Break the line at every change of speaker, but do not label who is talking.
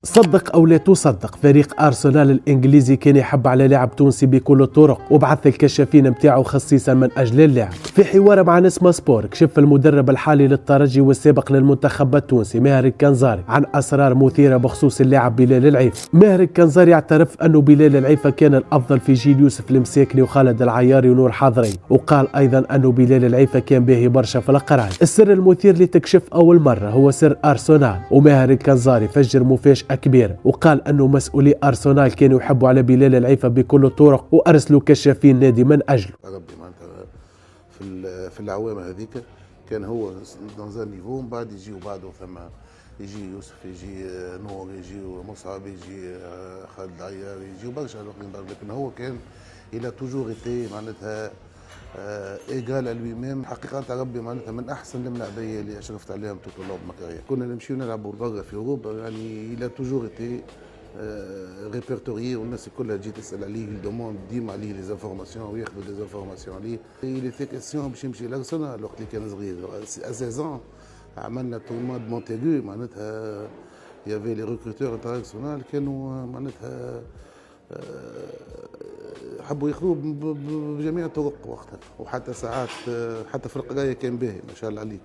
صدق او لا تصدق، فريق ارسنال الانجليزي كان يحب على لاعب تونسي بكل الطرق، وبعث الكشافين نتاعو خصيصا من اجل اللاعب. في حوار مع نسمة سبور كشف المدرب الحالي للترجي والسابق للمنتخب التونسي ماهر الكنزاري عن اسرار مثيره بخصوص اللاعب بلال العيف. ماهر الكنزاري يعترف انه بلال العيفه كان الافضل في جيل يوسف المساكني وخالد العياري ونور حضري، وقال ايضا انه بلال العيفه كان باهي برشا في القرايه. السر المثير لتكشف اول مره هو سر ارسنال، وماهر الكنزاري فجر مفاجاه كبيره وقال انه مسؤولي ارسنال كانوا يحبوا على بلال العيفه بكل الطرق وارسلوا كشافين نادي من اجله.
ربي معناتها في العوامه هذيك كان هو دون نيفو، من بعد يجيو بعده ثم يجي يوسف، يجي نور، يجي مصعب، يجي خالد العيار، يجيو برشا لكن هو كان الى توجور ايتي معناتها ايجال لوي ميم. حقيقه تاع ربي معناتها من احسن الملاعبيه اللي اشرفت عليهم طول العمر مكاريه. كنا نمشيو نلعبوا برا في اوروبا، يعني الى توجور ايتي ريبرتوري، والناس كلها تجي تسال عليه، يدوموند ديما عليه لي زانفورماسيون وياخذوا لي زانفورماسيون عليه. اللي في كيسيون باش يمشي لارسنال الوقت اللي كان صغير، 16 عملنا تورنوا دو مونتيغو معناتها يافي لي ريكروتور تاع ارسنال كانوا معناتها حبوا ياخذوه بجميع الطرق وقتها، وحتى ساعات حتى في القرايه كان باهي ما شاء الله عليه.